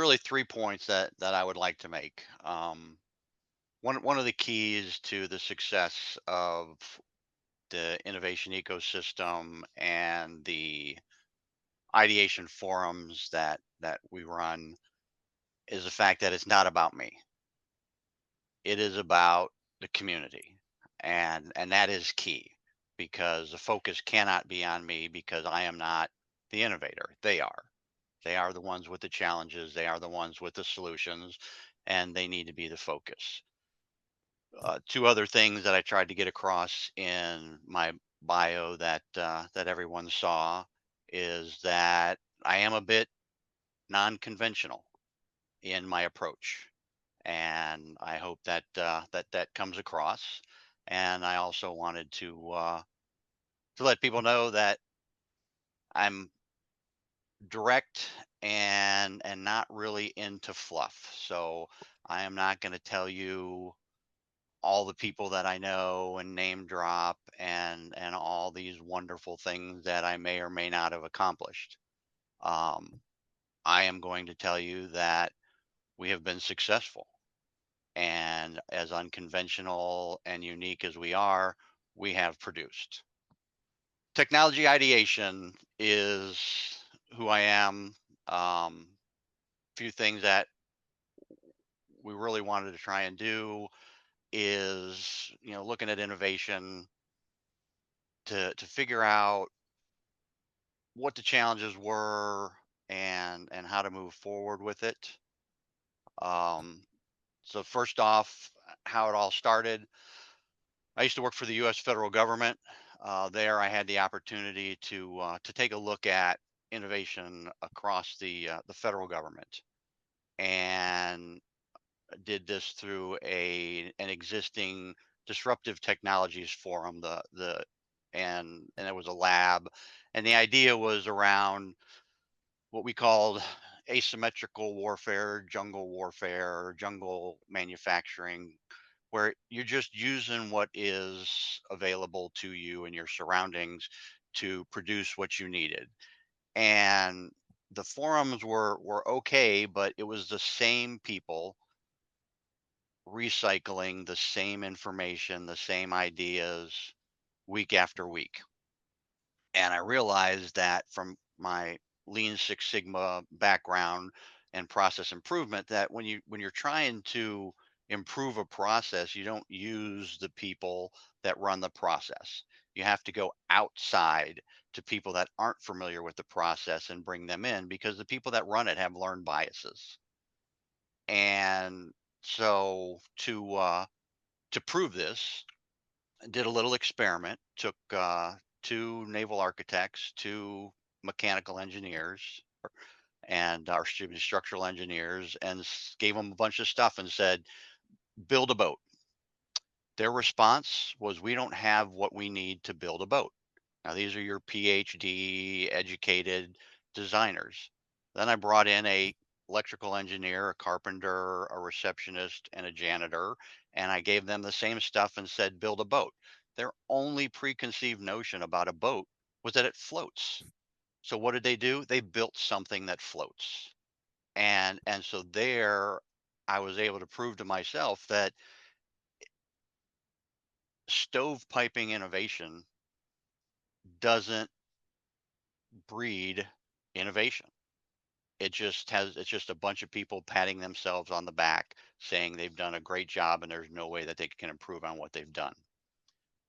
really 3 points that I would like to make. One of the keys to the success of the innovation ecosystem and the ideation forums that we run is the fact that it's not about me. It is about the community, and that is key because the focus cannot be on me because I am not the innovator. They are. They are the ones with the challenges. They are the ones with the solutions, and they need to be the focus. Two other things that I tried to get across in my bio that everyone saw is that I am a bit non-conventional in my approach, and I hope that comes across. And I also wanted to let people know that I'm direct and not really into fluff. So I am not going to tell you all the people that I know and name drop and all these wonderful things that I may or may not have accomplished. Um, I am going to tell you that we have been successful, and as unconventional and unique as we are, we have produced. Technology ideation is who I am. Few things that we really wanted to try and do is, looking at innovation to figure out what the challenges were and how to move forward with it. Um, so first off, how it all started. I used to work for the U.S. federal government. There, I had the opportunity to take a look at innovation across the federal government, and did this through a an existing disruptive technologies forum. And it was a lab, and the idea was around what we called asymmetrical warfare, jungle manufacturing, where you're just using what is available to you and your surroundings to produce what you needed. And the forums were okay, but it was the same people recycling the same information, the same ideas week after week. And I realized that from my Lean Six Sigma background and process improvement, that when you're trying to improve a process, you don't use the people that run the process. You have to go outside to people that aren't familiar with the process and bring them in, because the people that run it have learned biases. And so to prove this, did a little experiment, took two naval architects, two mechanical engineers, and our structural engineers, and gave them a bunch of stuff and said, build a boat. Their response was, we don't have what we need to build a boat. Now, these are your PhD educated designers. Then I brought in a electrical engineer, a carpenter, a receptionist, and a janitor, and I gave them the same stuff and said, build a boat. Their only preconceived notion about a boat was that it floats. So what did they do? They built something that floats. And so there I was able to prove to myself that stovepiping innovation doesn't breed innovation. It's just a bunch of people patting themselves on the back saying they've done a great job and there's no way that they can improve on what they've done.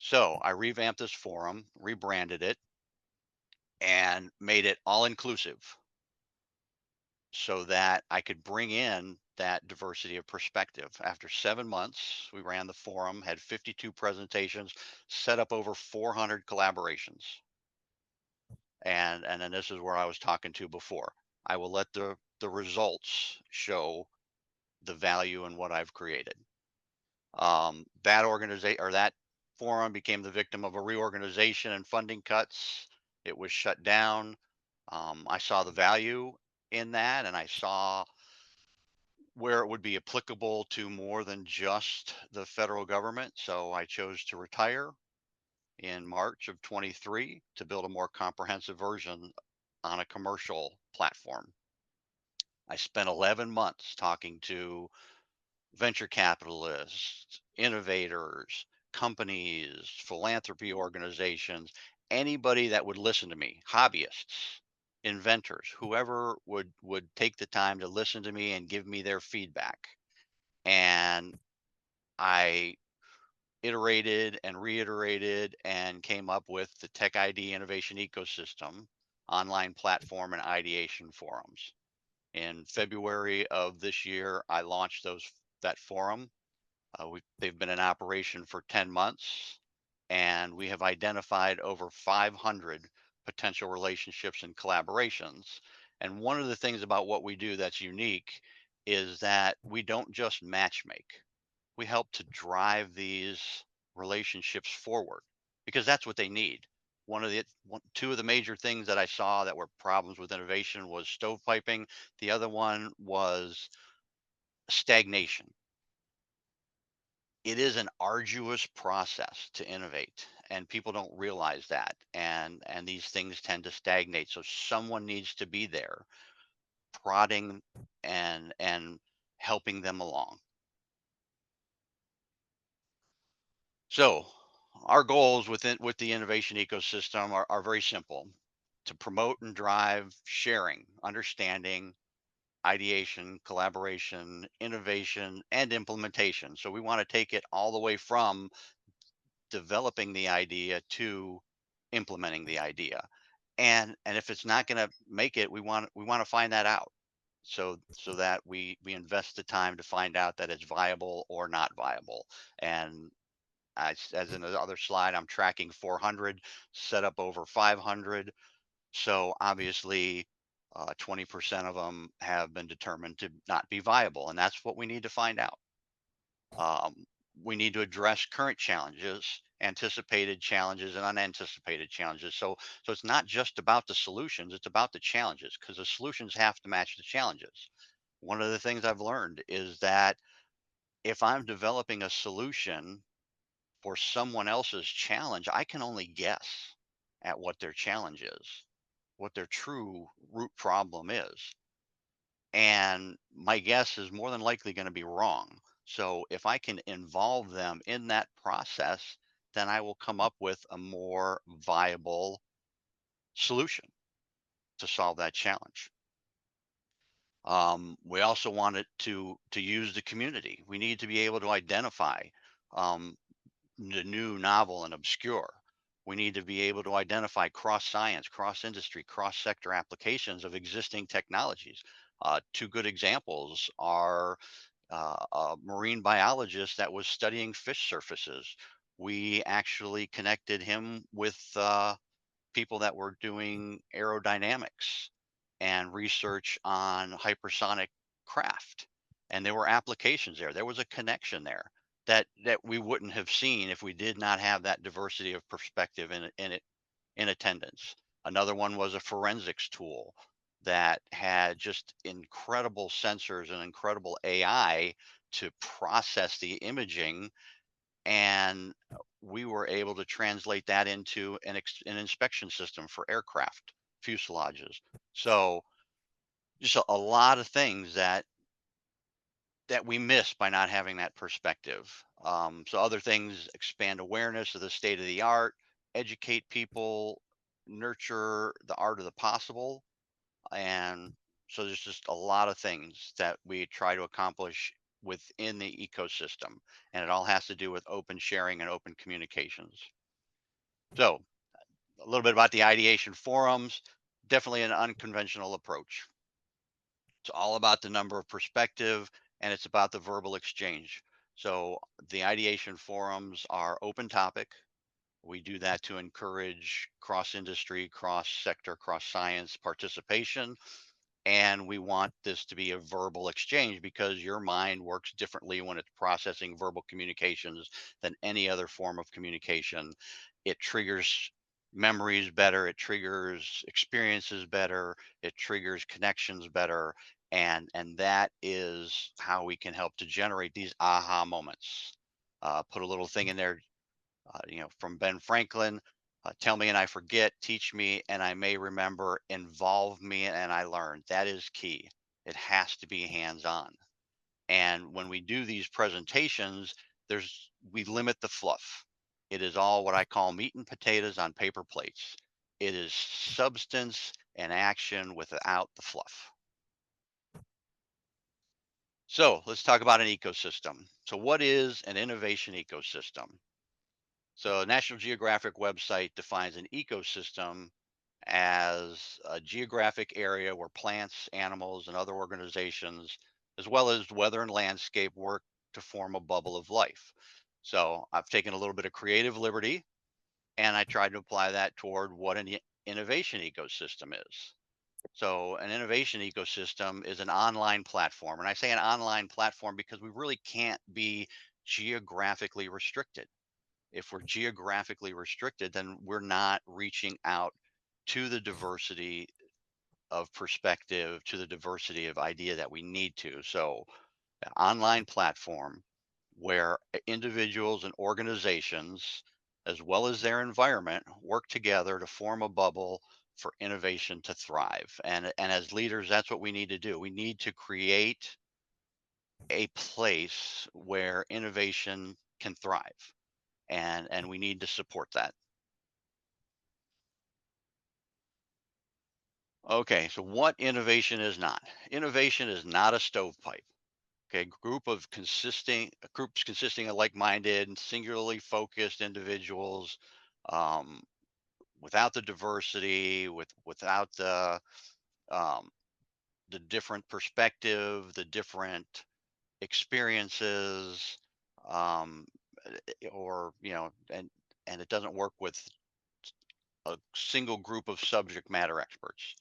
So I revamped this forum, rebranded it, and made it all inclusive so that I could bring in that diversity of perspective. After 7 months, we ran the forum, had 52 presentations, set up over 400 collaborations. And then this is where I was talking to before. I will let the results show the value in what I've created. That organization, or that forum, became the victim of a reorganization and funding cuts. It was shut down. I saw the value in that, and I saw where it would be applicable to more than just the federal government. So I chose to retire in March of 23 to build a more comprehensive version on a commercial platform. I spent 11 months talking to venture capitalists, innovators, companies, philanthropy organizations, anybody that would listen to me, hobbyists, inventors, whoever would take the time to listen to me and give me their feedback. And I iterated and reiterated and came up with the Tech ID Innovation Ecosystem online platform and ideation forums. In February of this year, I launched that forum. They've been in operation for 10 months, and we have identified over 500 potential relationships and collaborations. And one of the things about what we do that's unique is that we don't just matchmake. We help to drive these relationships forward because that's what they need. Two of the major things that I saw that were problems with innovation was stovepiping. The other one was stagnation. It is an arduous process to innovate, and people don't realize that, and these things tend to stagnate, so someone needs to be there prodding and helping them along. So our goals with the innovation ecosystem are very simple: to promote and drive sharing, understanding, ideation, collaboration, innovation, and implementation. So we want to take it all the way from developing the idea to implementing the idea. And if it's not going to make it, we want to find that out, so that we invest the time to find out that it's viable or not viable. And as in the other slide, I'm tracking 400, set up over 500. So obviously, 20% of them have been determined to not be viable, and that's what we need to find out. Um, we need to address current challenges, anticipated challenges, and unanticipated challenges. So it's not just about the solutions; it's about the challenges, because the solutions have to match the challenges. One of the things I've learned is that if I'm developing a solution for someone else's challenge, I can only guess at what their challenge is, what their true root problem is. And my guess is more than likely going to be wrong. So if I can involve them in that process, then I will come up with a more viable solution to solve that challenge. We also want it to use the community. We need to be able to identify um, the new, novel, and obscure. We need to be able to identify cross science, cross industry, cross sector applications of existing technologies. Two good examples are a marine biologist that was studying fish surfaces. We actually connected him with people that were doing aerodynamics and research on hypersonic craft. And there were applications there. There was a connection there that we wouldn't have seen if we did not have that diversity of perspective in attendance. Another one was a forensics tool that had just incredible sensors and incredible AI to process the imaging, and we were able to translate that into an inspection system for aircraft fuselages. So just a lot of things that we miss by not having that perspective. So other things: expand awareness of the state of the art, educate people, nurture the art of the possible. And so there's just a lot of things that we try to accomplish within the ecosystem, and it all has to do with open sharing and open communications. So a little bit about the ideation forums: definitely an unconventional approach. It's all about the number of perspective, and it's about the verbal exchange. So the ideation forums are open topic. We do that to encourage cross industry, cross sector, cross science participation. And we want this to be a verbal exchange because your mind works differently when it's processing verbal communications than any other form of communication. It triggers memories better, it triggers experiences better, it triggers connections better. And that is how we can help to generate these aha moments. Put a little thing in there, from Ben Franklin. Tell me and I forget, teach me and I may remember, involve me and I learn. That is key. It has to be hands on. And when we do these presentations, we limit the fluff. It is all what I call meat and potatoes on paper plates. It is substance and action without the fluff. So let's talk about an ecosystem. So what is an innovation ecosystem? So National Geographic website defines an ecosystem as a geographic area where plants, animals, and other organizations, as well as weather and landscape, work to form a bubble of life. So I've taken a little bit of creative liberty and I tried to apply that toward what an innovation ecosystem is. So an innovation ecosystem is an online platform. And I say an online platform because we really can't be geographically restricted. If we're geographically restricted, then we're not reaching out to the diversity of perspective, to the diversity of idea that we need to. So, an online platform where individuals and organizations, as well as their environment, work together to form a bubble for innovation to thrive. And as leaders, that's what we need to do. We need to create a place where innovation can thrive, and we need to support that. Okay, so what innovation is not? Innovation is not a stovepipe. Okay, groups consisting of like-minded and singularly focused individuals, um, without the diversity, without um, the different perspective, the different experiences, um, or and it doesn't work with a single group of subject matter experts.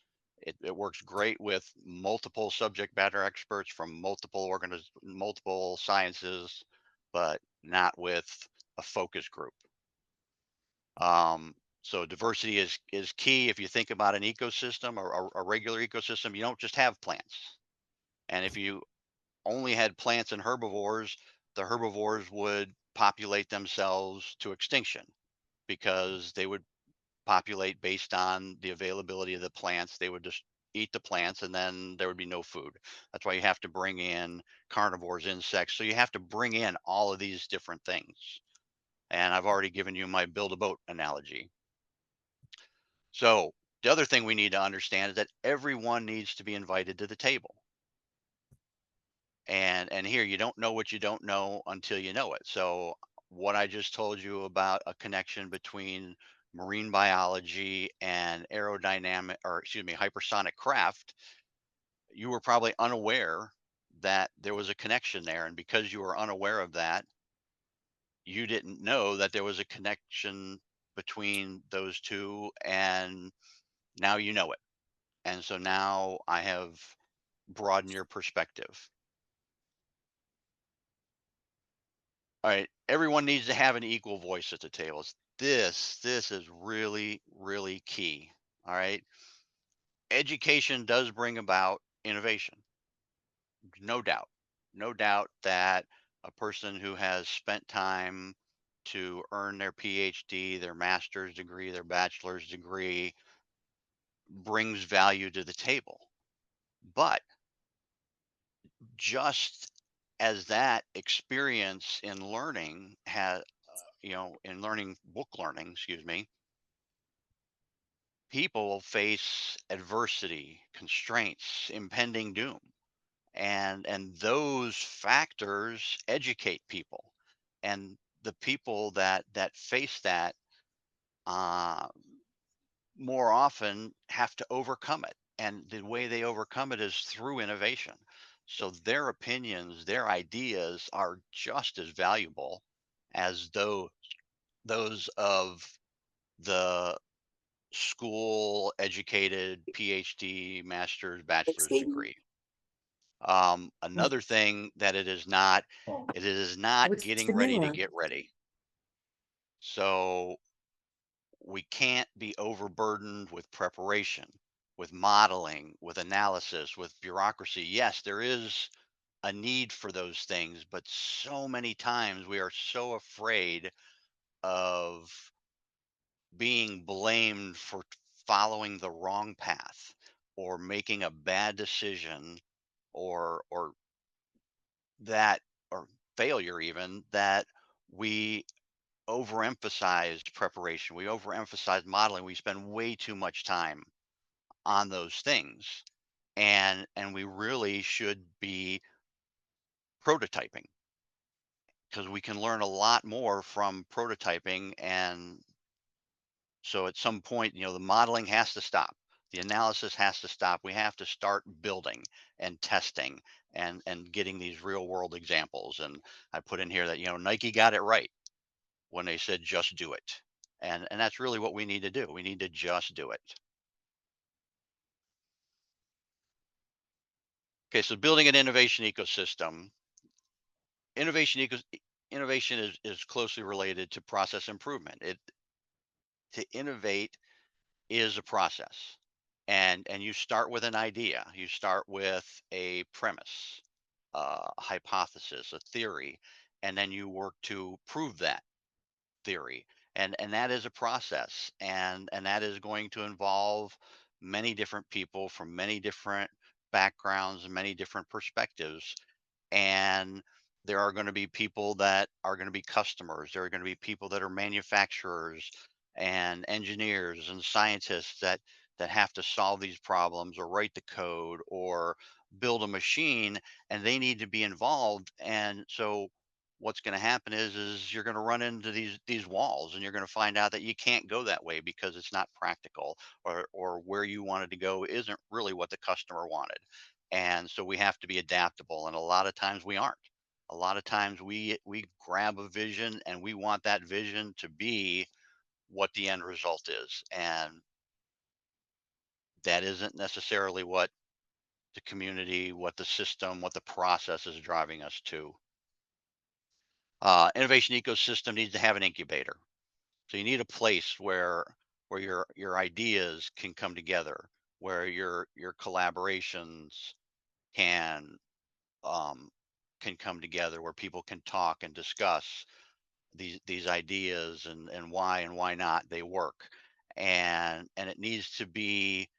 It works great with multiple subject matter experts from multiple sciences, but not with a focus group. Um, so diversity is key. If you think about an ecosystem or a regular ecosystem, you don't just have plants. And if you only had plants and herbivores, the herbivores would populate themselves to extinction because they would populate based on the availability of the plants. They would just eat the plants and then there would be no food. That's why you have to bring in carnivores, insects. So you have to bring in all of these different things. And I've already given you my build a boat analogy. So the other thing we need to understand is that everyone needs to be invited to the table. And here you don't know what you don't know until you know it. So what I just told you about a connection between marine biology and aerodynamic, or excuse me, hypersonic craft, you were probably unaware that there was a connection there, and because you were unaware of that, you didn't know that there was a connection between those two, and now you know it. And so now I have broadened your perspective. All right, everyone needs to have an equal voice at the tables. This is really, really key. All right. Education does bring about innovation. No doubt. No doubt that a person who has spent time to earn their PhD, their master's degree, their bachelor's degree brings value to the table. But just as that experience in learning has, in learning, book learning, excuse me, people face adversity, constraints, impending doom. And those factors educate people. And the people that face that uh, more often have to overcome it. And the way they overcome it is through innovation. So their opinions, their ideas are just as valuable as those of the school educated PhD, master's, bachelor's degree. Another thing that it is not What's the getting new ready to one? get ready. So we can't be overburdened with preparation, with modeling, with analysis, with bureaucracy. Yes, there is a need for those things, but so many times we are so afraid of being blamed for following the wrong path or making a bad decision or that or failure even that we overemphasized preparation, we overemphasized modeling, we spend way too much time on those things, and we really should be prototyping because we can learn a lot more from prototyping. And so at some point, the modeling has to stop. The analysis has to stop. We have to start building and testing and getting these real world examples. And I put in here that, Nike got it right when they said just do it. And that's really what we need to do. We need to just do it. Okay, so building an innovation ecosystem. Innovation ecos Innovation is closely related to process improvement. It To innovate is a process. And you start with an idea. You start with a premise, a hypothesis, a theory, and then you work to prove that theory. And that is a process. And that is going to involve many different people from many different backgrounds and many different perspectives. And there are going to be people that are going to be customers. There are going to be people that are manufacturers and engineers and scientists that have to solve these problems or write the code or build a machine, and they need to be involved. And so what's going to happen is you're going to run into these walls, and you're going to find out that you can't go that way because it's not practical, or where you wanted to go isn't really what the customer wanted. And so we have to be adaptable, and a lot of times we aren't. A lot of times we grab a vision and we want that vision to be what the end result is, and that isn't necessarily what the community, what the system, what the process is driving us to. Innovation ecosystem needs to have an incubator. So you need a place where your ideas can come together, where your collaborations can um, can come together, where people can talk and discuss these ideas and why not they work. And it needs to be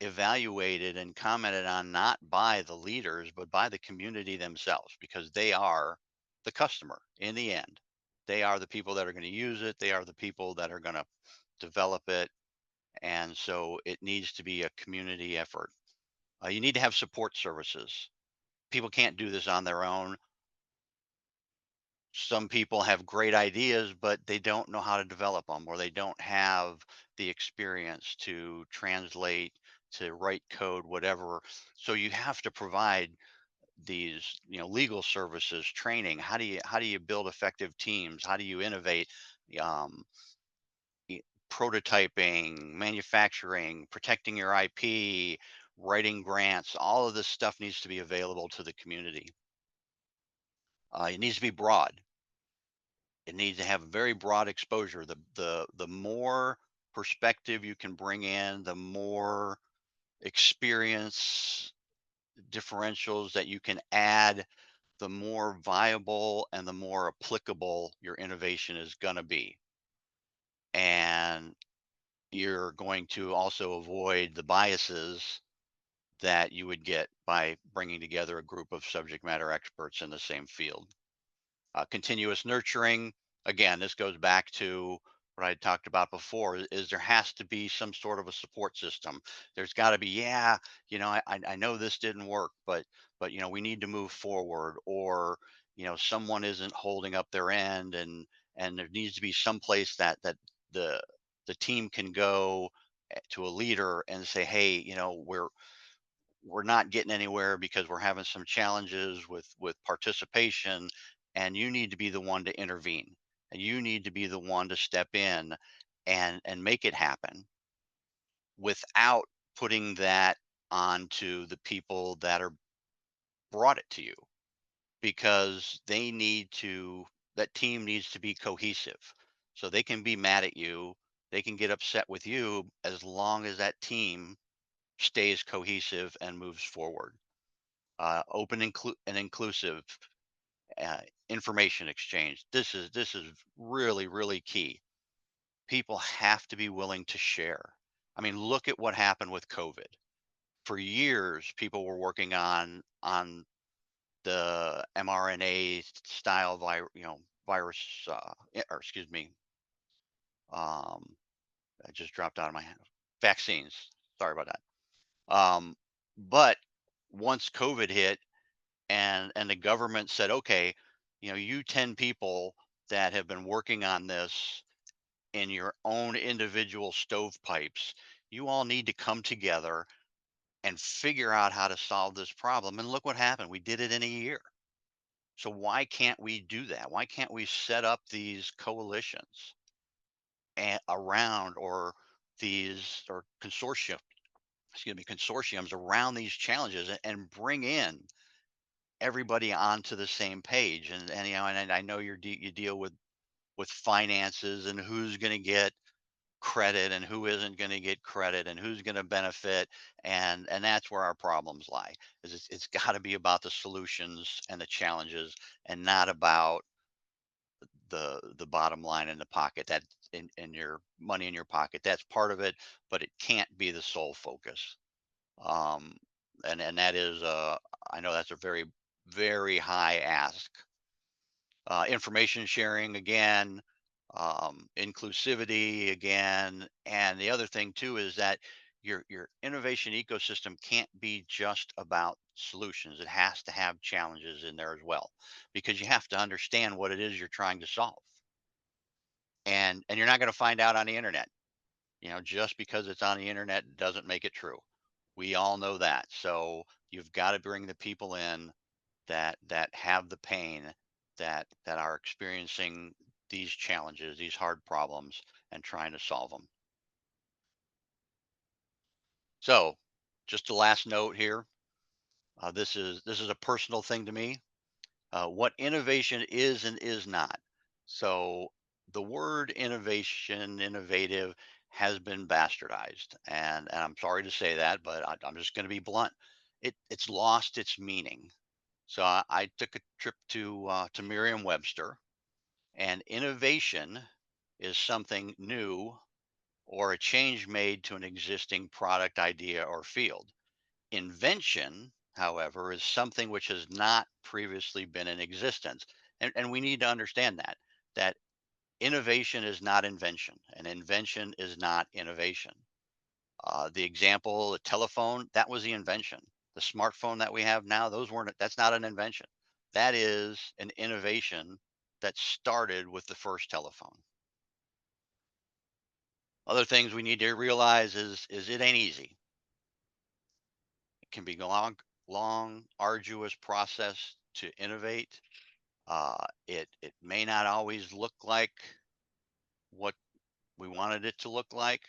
evaluated and commented on not by the leaders but by the community themselves, because they are the customer in the end. They are the people that are going to use it. They are the people that are going to develop it. And so it needs to be a community effort. You need to have support services. People can't do this on their own. Some people have great ideas, but they don't know how to develop them, or they don't have the experience to translate, to write code, whatever. So you have to provide these, legal services, training. How do you build effective teams? How do you innovate? Um, y- Prototyping, manufacturing, protecting your IP, writing grants. All of this stuff needs to be available to the community. It needs to be broad. It needs to have very broad exposure. The more perspective you can bring in, the more experience differentials that you can add, the more viable and the more applicable your innovation is going to be. And you're going to also avoid the biases that you would get by bringing together a group of subject matter experts in the same field. Continuous nurturing. Again, this goes back to what I talked about before, is there has to be some sort of a support system. There's got to be, yeah, I know this didn't work, but we need to move forward. Or someone isn't holding up their end, and there needs to be some place that the the team can go to a leader and say, hey, we're not getting anywhere because we're having some challenges with participation, and you need to be the one to intervene, and you need to be the one to step in and make it happen without putting that onto the people that are brought it to you, because that team needs to be cohesive. So they can be mad at you, they can get upset with you, as long as that team stays cohesive and moves forward. Open and inclusive information exchange. This is really key. People have to be willing to share. I mean, look at what happened with COVID. For years, people were working on the mRNA style virus, or excuse me, um, I just dropped out of my hand. Vaccines. Sorry about that. But once COVID hit, and the government said, okay, you 10 people that have been working on this in your own individual stovepipes, you all need to come together and figure out how to solve this problem. And look what happened. We did it in a year. So why can't we do that? Why can't we set up these coalitions around, or these, or consortiums around these challenges, and bring in everybody onto the same page? And I know you deal with finances, and who's going to get credit and who isn't going to get credit, and who's going to benefit, and that's where our problems lie. Is it's got to be about the solutions and the challenges, and not about the bottom line in the pocket, that in your money in your pocket. That's part of it, but it can't be the sole focus. um and that is, I know that's a very, very high ask. Information sharing again, inclusivity again, and the other thing too is that your innovation ecosystem can't be just about solutions. It has to have challenges in there as well, because you have to understand what it is you're trying to solve, and you're not going to find out on the internet. Just because it's on the internet doesn't make it true. We all know that. So you've got to bring the people in that have the pain, that are experiencing these challenges, these hard problems, and trying to solve them. So, just a last note here. This is a personal thing to me. What innovation is and is not. So, the word innovation, innovative, has been bastardized, and I'm sorry to say that, but I'm just going to be blunt. It's lost its meaning. So I took a trip to Merriam-Webster, and innovation is something new, or a change made to an existing product, idea, or field. Invention, however, is something which has not previously been in existence. And we need to understand that innovation is not invention, and invention is not innovation. The example, the telephone, that was the invention. The smartphone that we have now, that's not an invention. That is an innovation that started with the first telephone. Other things we need to realize is it ain't easy. It can be a long, long, arduous process to innovate. It may not always look like what we wanted it to look like,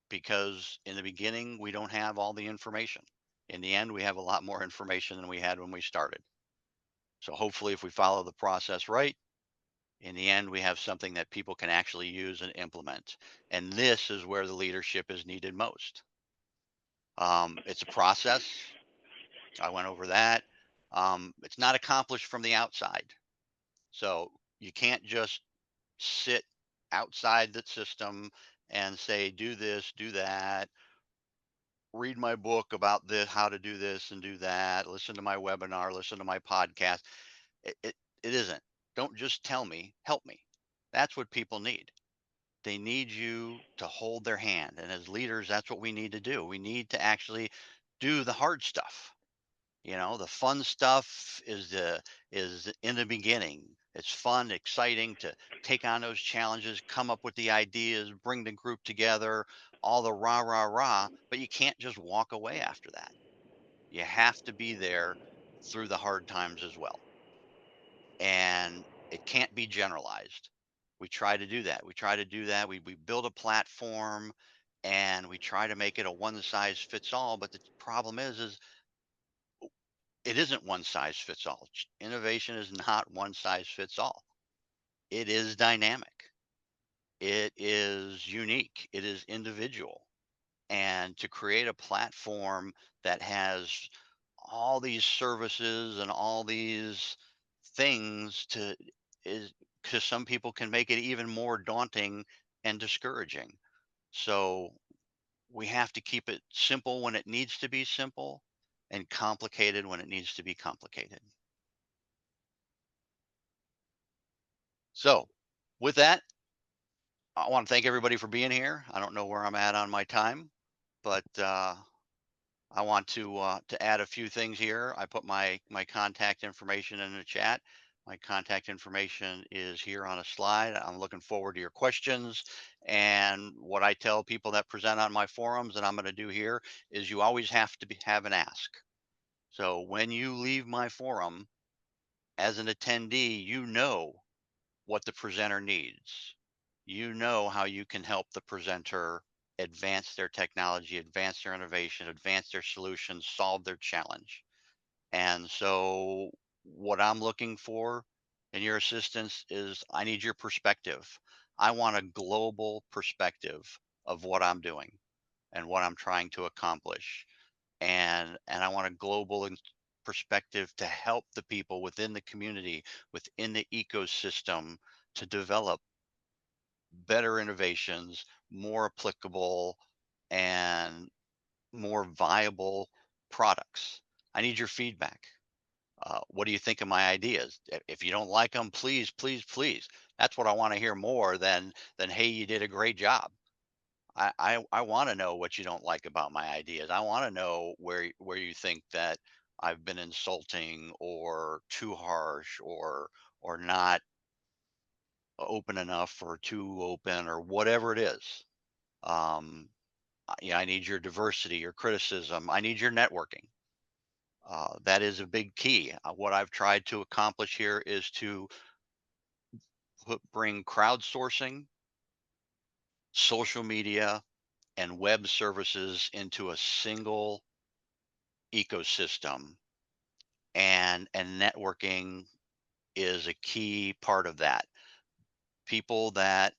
because in the beginning we don't have all the information. In the end, we have a lot more information than we had when we started. So hopefully, if we follow the process right, in the end, we have something that people can actually use and implement. And this is where the leadership is needed most. It's a process. I went over that. It's not accomplished from the outside. So you can't just sit outside the system and say, do this, do that, read my book about this, how to do this and do that, listen to my webinar, listen to my podcast. It isn't. Don't just tell me, help me. That's what people need. They need you to hold their hand. And as leaders, that's what we need to do. We need to actually do the hard stuff. The fun stuff is in the beginning. It's fun, exciting to take on those challenges, come up with the ideas, bring the group together, all the rah rah rah, but you can't just walk away after that. You have to be there through the hard times as well. And it can't be generalized. We try to do that. We build a platform, and we try to make it a one size fits all. But the problem is it isn't one size fits all. Innovation is not one size fits all. It is dynamic. It is unique. It is individual. And to create a platform that has all these services and all these things is because some people can make it even more daunting and discouraging. So we have to keep it simple when it needs to be simple and complicated when it needs to be complicated. So, with that, I want to thank everybody for being here. I don't know where I'm at on my time, but I want to add a few things here. I put my contact information in the chat. My contact information is here on a slide. I'm looking forward to your questions. And what I tell people that present on my forums, and I'm going to do here, is you always have to have an ask. So when you leave my forum as an attendee, you know what the presenter needs. You know how you can help the presenter advance their technology, advance their innovation, advance their solutions, solve their challenge. And so, what I'm looking for in your assistance is I need your perspective. I want a global perspective of what I'm doing and what I'm trying to accomplish. And I want a global perspective to help the people within the community, within the ecosystem to develop better innovations, more applicable and more viable products. I need your feedback. What do you think of my ideas? If you don't like them, please, please, please. That's what I want to hear more than hey, you did a great job. I want to know what you don't like about my ideas. I want to know where you think that I've been insulting or too harsh or not open enough or too open or whatever it is. Yeah, I need your diversity, your criticism. I need your networking. That is a big key. What I've tried to accomplish here is to bring crowdsourcing, social media, and web services into a single ecosystem, and networking is a key part of that. People that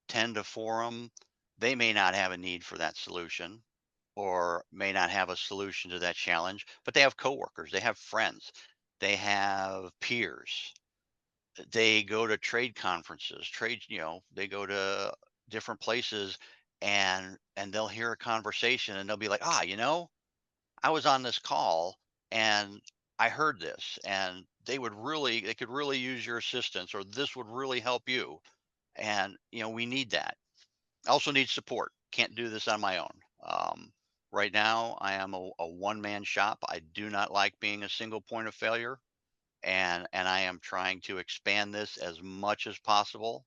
attend a forum, they may not have a need for that solution or may not have a solution to that challenge, but they have coworkers, they have friends, they have peers. They go to trade conferences, they go to different places and they'll hear a conversation and they'll be like, "Ah, I was on this call and I heard this and they could really use your assistance or this would really help you." And we need that. I also need support. Can't do this on my own. Right now, I am a one man shop. I do not like being a single point of failure, and I am trying to expand this as much as possible.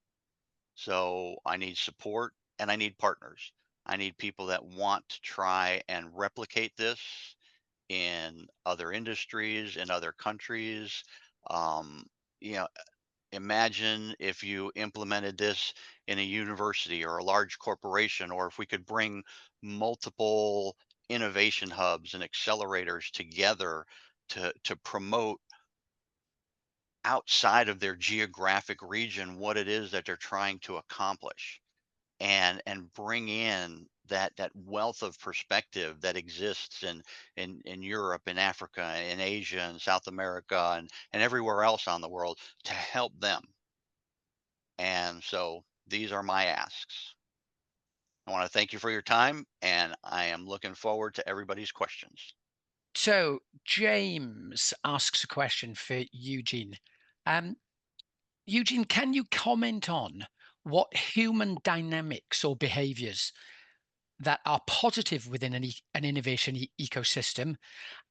So I need support and I need partners. I need people that want to try and replicate this in other industries, in other countries. Um, you know, Imagine if you implemented this in a university or a large corporation, or if we could bring multiple innovation hubs and accelerators together to promote outside of their geographic region what it is that they're trying to accomplish and bring in that wealth of perspective that exists in Europe, in Africa, in Asia, and South America, and everywhere else on the world to help them. And so these are my asks. I want to thank you for your time, and I am looking forward to everybody's questions. So James asks a question for Eugene. Um, Eugene, can you comment on what human dynamics or behaviors that are positive within an innovation ecosystem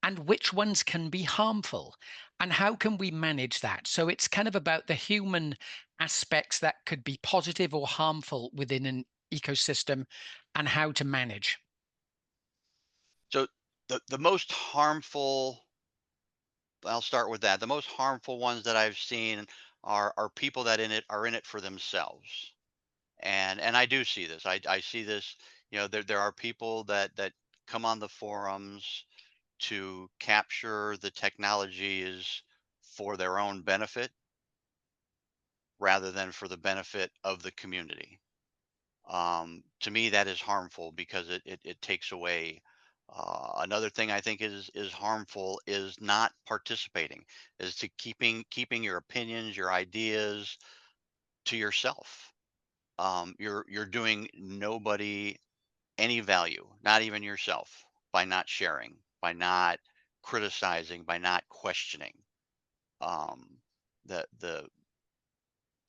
and which ones can be harmful? And how can we manage that? So it's kind of about the human aspects that could be positive or harmful within an ecosystem and how to manage. So the most harmful, I'll start with that. The most harmful ones that I've seen are people that are in it for themselves. And I do see this. I see this, there are people that come on the forums to capture the technologies for their own benefit rather than for the benefit of the community. To me, that is harmful because it takes away. Another thing I think is harmful is not participating, is to keeping your opinions, your ideas to yourself. You're doing nobody any value, not even yourself, by not sharing, by not criticizing, by not questioning. Um, the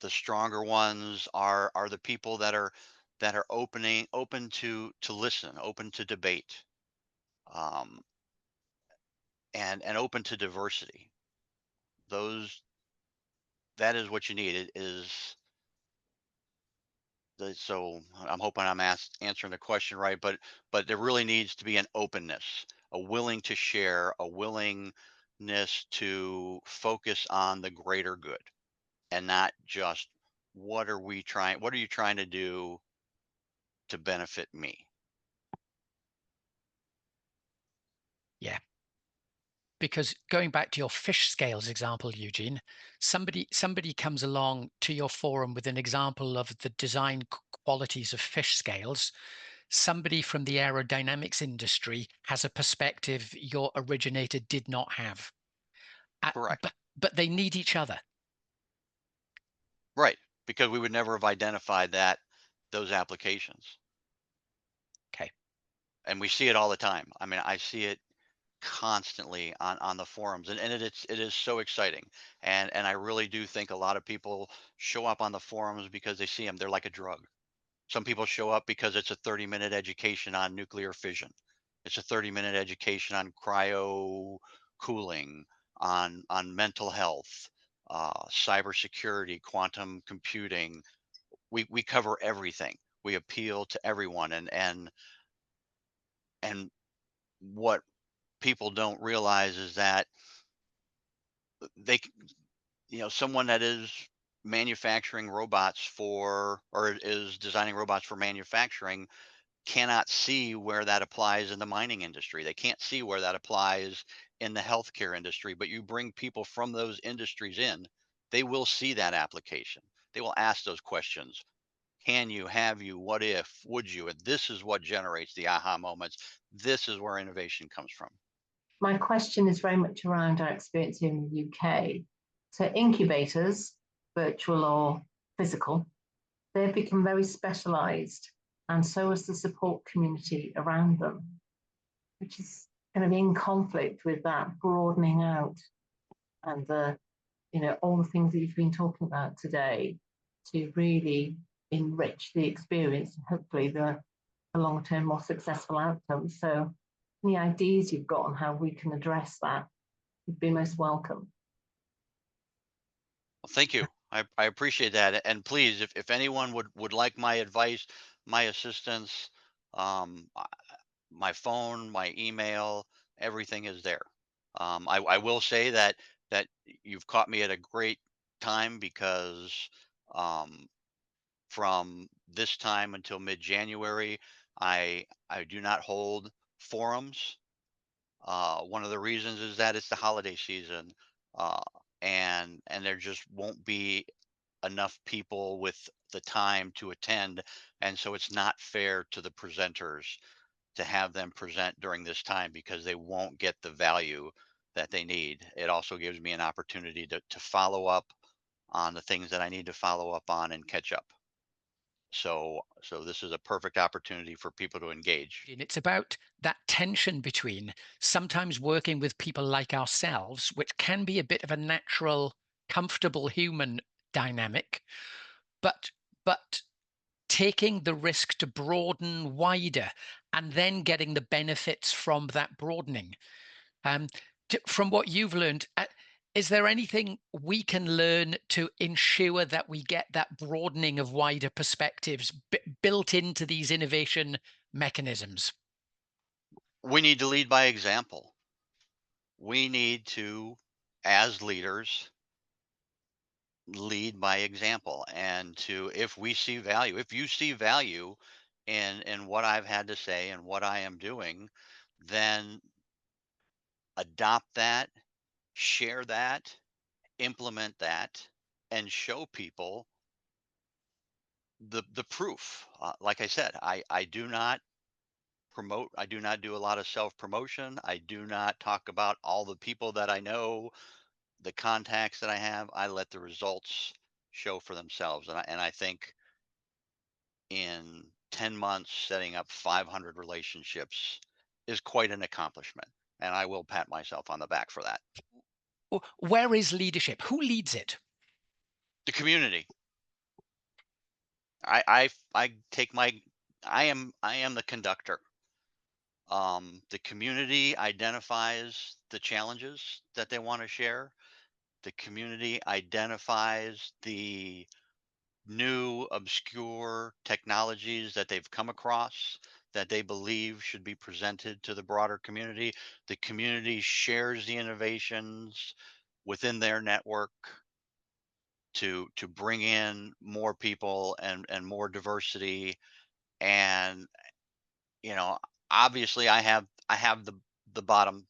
the stronger ones are the people that are open to listen, open to debate, um, and open to diversity. Those that is what you need. It is so I'm hoping I'm answering the question right, but there really needs to be an openness, a willing to share, a willingness to focus on the greater good and not just what are you trying to do to benefit me? Yeah. Because going back to your fish scales example, Eugene, somebody comes along to your forum with an example of the design qualities of fish scales. Somebody from the aerodynamics industry has a perspective your originator did not have. Uh, Correct. but they need each other. Right. Because we would never have identified those applications. Okay. And we see it all the time. I mean, I see it constantly on the forums, and it is so exciting. And I really do think a lot of people show up on the forums because they see them. They're like a drug. Some people show up because it's a 30-minute education on nuclear fission. It's a 30-minute education on cryo cooling, on mental health, cybersecurity, quantum computing. We cover everything. We appeal to everyone, and what people don't realize is that they someone that is manufacturing robots for or is designing robots for manufacturing cannot see where that applies in the mining industry. They can't see where that applies in the healthcare industry, but you bring people from those industries in, they will see that application. They will ask those questions. Can you, have you, what if, would you? And this is what generates the aha moments. This is where innovation comes from. My question is very much around our experience here in the UK. So incubators, virtual or physical, they've become very specialized, and so has the support community around them, which is kind of in conflict with that broadening out and all the things that you've been talking about today to really enrich the experience and hopefully the long-term more successful outcomes. So any ideas you've got on how we can address that would be most welcome. Well, thank you. I appreciate that. And please, if anyone would like my advice, my assistance, I- my phone, my email, everything is there. I will say that you've caught me at a great time because um, from this time until mid-January, I do not hold forums. One of the reasons is that it's the holiday season, uh, and there just won't be enough people with the time to attend, and so it's not fair to the presenters to have them present during this time because they won't get the value that they need. It also gives me an opportunity to follow up on the things that I need to follow up on and catch up. So this is a perfect opportunity for people to engage. And it's about that tension between sometimes working with people like ourselves, which can be a bit of a natural, comfortable human dynamic, but but taking the risk to broaden wider and then getting the benefits from that broadening. Um, from what you've learned, is there anything we can learn to ensure that we get that broadening of wider perspectives built into these innovation mechanisms? We need to lead by example. We need to, as leaders, lead by example, and to if we see value, if you see value in what I've had to say and what I am doing, then adopt that, share that, implement that, and show people the proof. Like I said, I do not promote. I do not do a lot of self promotion. I do not talk about all the people that I know, the contacts that I have. I let the results show for themselves, and I think in 10 months setting up 500 relationships is quite an accomplishment. And I will pat myself on the back for that. Where is leadership? Who leads it? The community. I take my I am the conductor. The community identifies the challenges that they want to share. The community identifies the new obscure technologies that they've come across that they believe should be presented to the broader community. The community shares the innovations within their network to bring in more people and more diversity. And you know, obviously I have the bottom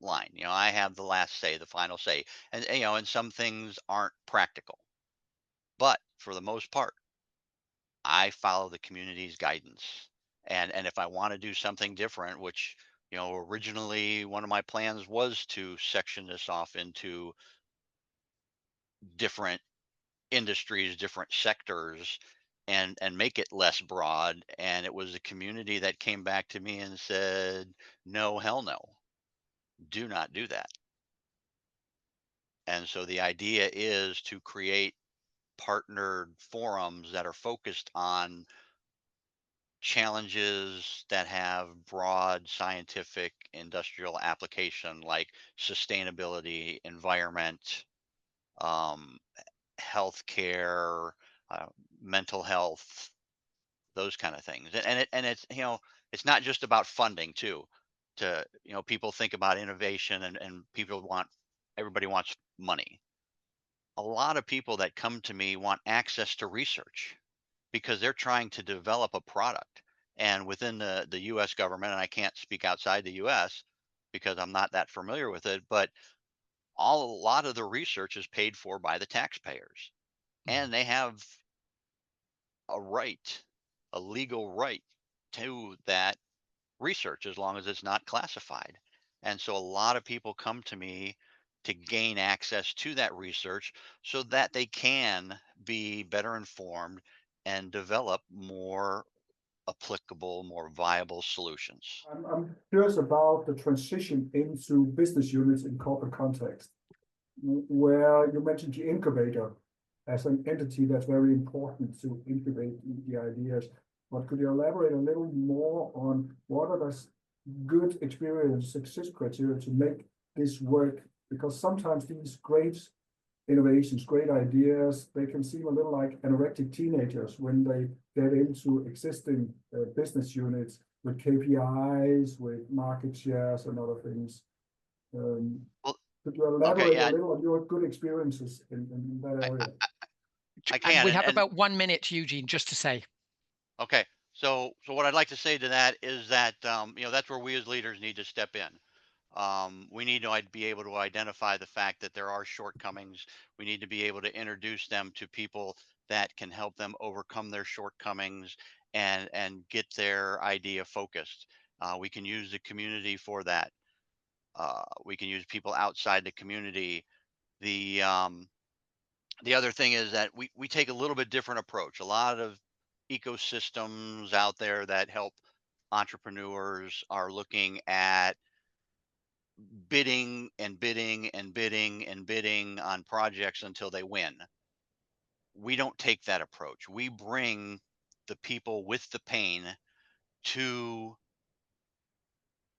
line. I have the last say, the final say. And and some things aren't practical. But for the most part, I follow the community's guidance. And if I want to do something different, which, originally one of my plans was to section this off into different industries, different sectors, and make it less broad. And it was the community that came back to me and said, "No, hell no. Do not do that." And so the idea is to create partnered forums that are focused on challenges that have broad scientific industrial application like sustainability, environment, um, healthcare, uh, mental health, those kind of things. And it's it's not just about funding too. People think about innovation and everybody wants money. A lot of people that come to me want access to research because they're trying to develop a product. And within the US government, and I can't speak outside the US because I'm not that familiar with it, but a lot of the research is paid for by the taxpayers. Mm. And they have a right, a legal right to that research as long as it's not classified. And so a lot of people come to me to gain access to that research so that they can be better informed and develop more applicable, more viable solutions. I'm curious about the transition into business units in corporate context, where you mentioned the incubator as an entity that's very important to incubate the ideas. But could you elaborate a little more on what are the good experience, success criteria to make this work? Because sometimes these great innovations, great ideas, they can seem a little like anorectic teenagers when they get into existing business units with KPIs, with market shares and other things. Um, Well, could you okay, elaborate a yeah, little on your good experiences in that I, I, area? I And can. we And, have and about 1 minute, Eugene, just to say. okay, so what I'd like to say to that is that that's where we as leaders need to step in. We need to be able to identify the fact that there are shortcomings. We need to be able to introduce them to people that can help them overcome their shortcomings and get their idea focused. We can use the community for that. We can use people outside the community. The other thing is that we take a little bit different approach. A lot of ecosystems out there that help entrepreneurs are looking at bidding and bidding and bidding and bidding on projects until they win. We don't take that approach. We bring the people with the pain to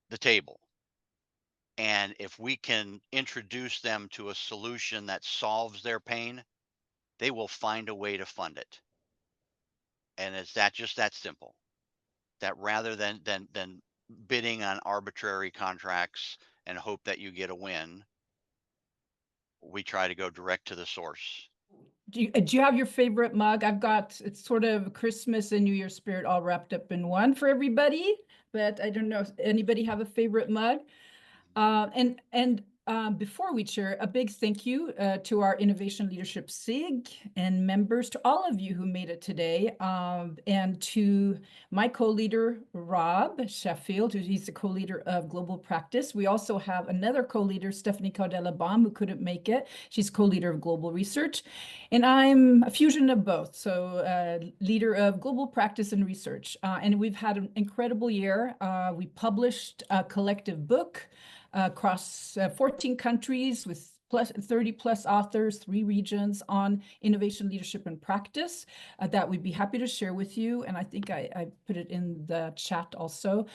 the table. And if we can introduce them to a solution that solves their pain, they will find a way to fund it. And it's just that simple. That rather than bidding on arbitrary contracts and hope that you get a win, we try to go direct to the source. Do you have your favorite mug? I've got it's sort of Christmas and New Year spirit all wrapped up in one for everybody, but I don't know if anybody have a favorite mug. And before we chair, a big thank you to our Innovation Leadership SIG and members, to all of you who made it today, and to my co-leader, Rob Sheffield, he's the co-leader of Global Practice. We also have another co-leader, Stephanie Caudella-Baum, who couldn't make it. She's co-leader of Global Research, and I'm a fusion of both, so leader of Global Practice and Research. And we've had an incredible year. We published a collective book across 14 countries with 30 plus authors, 3 regions on innovation, leadership, and practice that we'd be happy to share with you. And I think I put it in the chat also.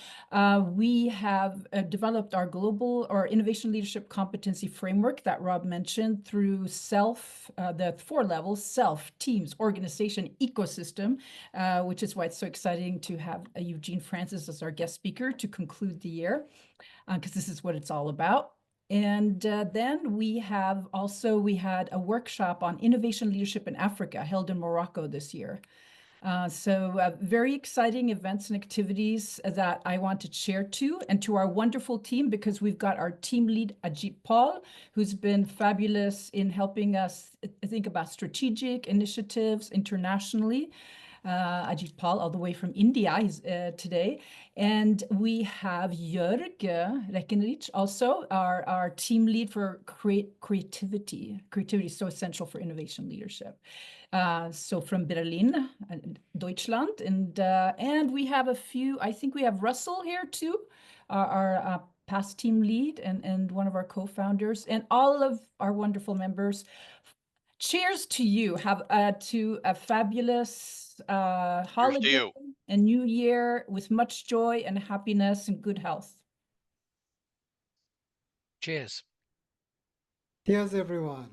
We have developed our global or innovation leadership competency framework that Rob mentioned through the 4 levels: self, teams, organization, ecosystem, which is why it's so exciting to have Eugene Francis as our guest speaker to conclude the year, because this is what it's all about. And then we had a workshop on innovation leadership in Africa held in Morocco this year. So very exciting events and activities that I want to share and to our wonderful team, because we've got our team lead, Ajit Paul, who's been fabulous in helping us think about strategic initiatives internationally. Ajit Paul, all the way from India, he's today. And we have Jörg Reckenrich, also our team lead for creativity. Creativity is so essential for innovation leadership. So from Berlin, Deutschland, and we have I think we have Russell here too, our past team lead and one of our co-founders, and all of our wonderful members. Cheers to you. To a fabulous Cheers to holiday you. and new year with much joy and happiness and good health. Cheers. Cheers, everyone.